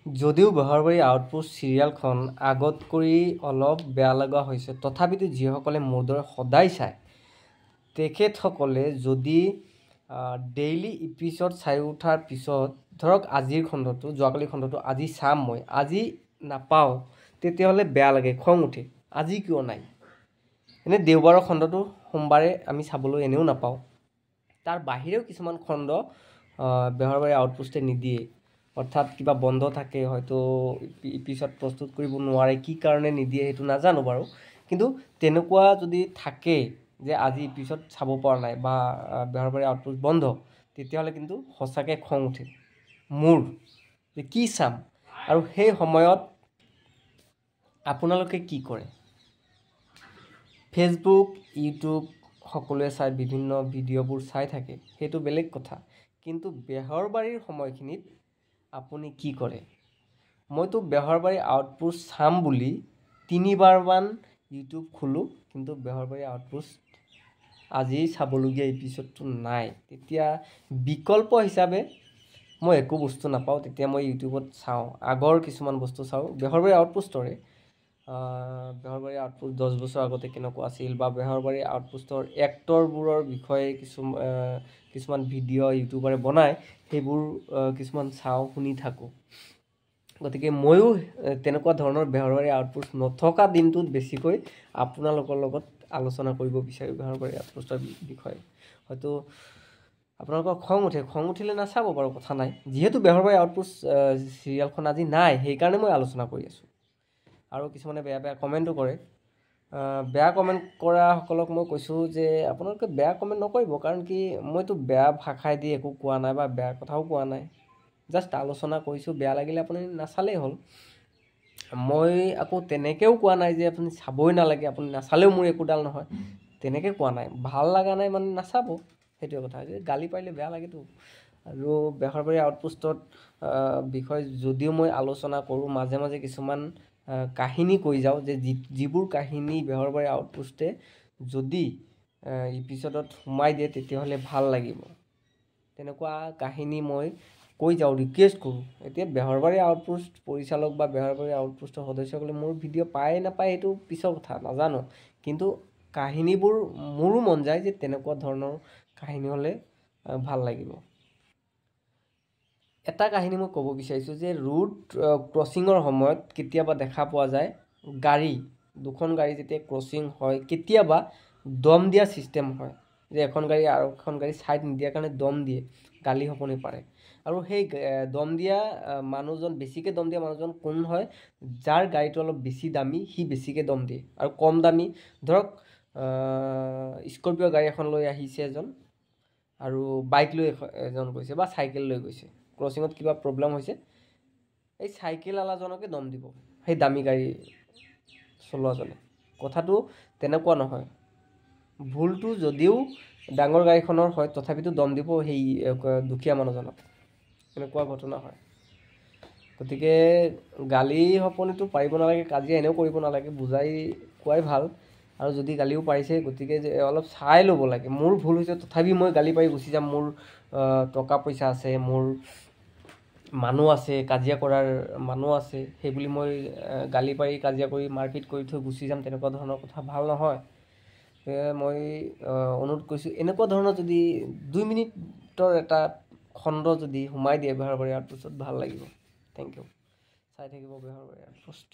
যদিও বেহৰবাৰী আউটপোষ্ট চিৰিয়েলখন আগত কৰি অলপ বেয়া লগা হৈছে, তথাপিতো যিসকলে মোৰ দৰে সদায় চায় তেখেতসকলে যদি ডেইলি এপিছড চাই উঠাৰ পিছত ধৰক আজিৰ খণ্ডটো, যোৱাকালি খণ্ডটো আজি চাম, মই আজি নাপাওঁ, তেতিয়াহ'লে বেয়া লাগে, খং উঠে, আজি কিয় নাই। এনে দেওবাৰৰ খণ্ডটো সোমবাৰে আমি চাবলৈ এনেও নাপাওঁ। তাৰ বাহিৰেও কিছুমান খণ্ড বেহৰবাৰী আউটপোষ্টে নিদিয়ে, অৰ্থাৎ কিবা বন্ধ থাকে, হয়তো এপিছড প্ৰস্তুত কৰিব নোৱাৰে, কি কাৰণে নিদিয়ে সেইটো নাজানো বাৰু। কিন্তু তেনেকুৱা যদি থাকে যে আজি এপিছড চাব পৰা নাই বা বেহৰবাৰী আউটপোষ্ট বন্ধ, তেতিয়াহ'লে কিন্তু সঁচাকৈ খং উঠে মোৰ, যে কি চাম। আৰু সেই সময়ত আপোনালোকে কি কৰে? ফেচবুক, ইউটিউব সকলোৱে চাই বিভিন্ন ভিডিঅ'বোৰ চাই থাকে, সেইটো বেলেগ কথা। কিন্তু বেহৰবাৰীৰ সময়খিনিত আপুনি কি কৰে? মইতো বেহৰবাৰী আউটপোষ্ট চাম বুলি 3বাৰমান ইউটিউব খোলোঁ, কিন্তু বেহৰবাৰী আউটপোষ্ট আজি চাবলগীয়া এপিছডটো নাই। তেতিয়া বিকল্প হিচাপে মই একো বস্তু নাপাওঁ, তেতিয়া মই ইউটিউবত চাওঁ, আগৰ কিছুমান বস্তু চাওঁ বেহৰবাৰী আউটপোষ্টৰে। বেহৰবাৰী আউটপোষ্ট 10 বছৰ আগতে কেনেকুৱা আছিল, বা বেহৰবাৰী আউটপোষ্টৰ এক্টৰবোৰৰ বিষয়ে কিছুমান ভিডিঅ' ইউটিউবাৰে বনায়, সেইবোৰ কিছুমান চাওঁ, শুনি থাকোঁ। গতিকে ময়ো তেনেকুৱা ধৰণৰ বেহৰবাৰী আউটপোষ্ট নথকা দিনটোত বেছিকৈ আপোনালোকৰ লগত আলোচনা কৰিব বিচাৰোঁ বেহৰবাৰী আউটপোষ্টৰ বিষয়ে। হয়তো আপোনালোকৰ খং উঠিলে নাচাব বাৰু, কথা নাই। যিহেতু বেহৰবাৰী আউটপোষ্ট চিৰিয়েলখন আজি নাই, সেইকাৰণে মই আলোচনা কৰি আছোঁ। আৰু কিছুমানে বেয়া বেয়া কমেণ্টো কৰে। বেয়া কমেণ্ট কৰাসকলক মই কৈছোঁ যে আপোনালোকে বেয়া কমেণ্ট নকৰিব, কাৰণ কি মইতো বেয়া ভাষাই দি একো কোৱা নাই বা বেয়া কথাও কোৱা নাই, জাষ্ট আলোচনা কৰিছোঁ। বেয়া লাগিলে আপুনি নাচালেই হ'ল। মই আকৌ তেনেকৈও কোৱা নাই যে আপুনি চাবই নালাগে, আপুনি নাচালেও মোৰ একোডাল নহয়, তেনেকৈ কোৱা নাই। ভাল লগা নাই মানে নাচাব, সেইটোৱে কথা। গালি পাৰিলে বেয়া লাগেতো। আৰু বেহৰবাৰী আউটপোষ্টত বিষয়ে যদিও মই আলোচনা কৰোঁ, মাজে মাজে কিছুমান কাহিনী কৈ যাওঁ, যে যিবোৰ কাহিনী বেহৰবাৰী আউটপোষ্টে যদি এপিছডত সোমাই দিয়ে তেতিয়াহ'লে ভাল লাগিব, তেনেকুৱা কাহিনী মই কৈ যাওঁ, ৰিকুৱেষ্ট কৰোঁ। এতিয়া বেহৰবাৰী আউটপোষ্ট পৰিচালক বা বেহৰবাৰী আউটপোষ্টৰ সদস্যসকলে মোৰ ভিডিঅ' পায় নাপায় সেইটো পিছৰ কথা, নাজানো। কিন্তু কাহিনীবোৰ মোৰো মন যায় যে তেনেকুৱা ধৰণৰ কাহিনী হ'লে ভাল লাগিব। এটা কাহিনী মই ক'ব বিচাৰিছোঁ যে ৰোড ক্ৰচিঙৰ সময়ত কেতিয়াবা দেখা পোৱা যায় দুখন গাড়ী যেতিয়া ক্ৰচিং হয়, কেতিয়াবা দম দিয়া ছিষ্টেম হয়, যে এখন গাড়ী আৰু এখন গাড়ী ছাইড নিদিয়াৰ কাৰণে দম দিয়ে, গালি শপনি পাৰে। আৰু সেই দম দিয়া মানুহজন, বেছিকৈ দম দিয়া মানুহজন কোন হয়? যাৰ গাড়ীটো অলপ বেছি দামী, সি বেছিকৈ দম দিয়ে। আৰু কম দামী, ধৰক স্কৰপিঅ' গাড়ী এখন লৈ আহিছে এজন, আৰু বাইক লৈ এজন গৈছে বা চাইকেল লৈ গৈছে, ক্ৰচিঙত কিবা প্ৰব্লেম হৈছে, এই চাইকেলৱালাজনকে দম দিব, সেই দামী গাড়ী চলোৱাজনে। কথাটো তেনেকুৱা নহয়। ভুলটো যদিও ডাঙৰ গাড়ীখনৰ হয়, তথাপিতো দম দিব সেই দুখীয়া মানুহজনক, এনেকুৱা ঘটনা হয়। গতিকে গালি শপনিটো পাৰিব নালাগে, কাজিয়া এনেও কৰিব নালাগে, বুজাই কোৱাই ভাল। আৰু যদি গালিও পাৰিছে, গতিকে অলপ চাই ল'ব লাগে। মোৰ ভুল হৈছে, তথাপি মই গালি পাৰি গুচি যাম, মোৰ টকা পইচা আছে, মোৰ মানুহ আছে, কাজিয়া কৰাৰ মানুহ আছে, সেইবুলি মই গালি পাৰি, কাজিয়া কৰি, মাৰপিট কৰি থৈ গুচি যাম, তেনেকুৱা ধৰণৰ কথা ভাল নহয়। মই অনুৰোধ কৰিছোঁ, এনেকুৱা ধৰণৰ যদি 2 মিনিটৰ এটা খণ্ড যদি সোমাই দিয়ে বেহৰবাৰী আউটপোষ্টত, ভাল লাগিব। Thank you. চাই থাকিব বেহৰবাৰী আউটপোষ্ট।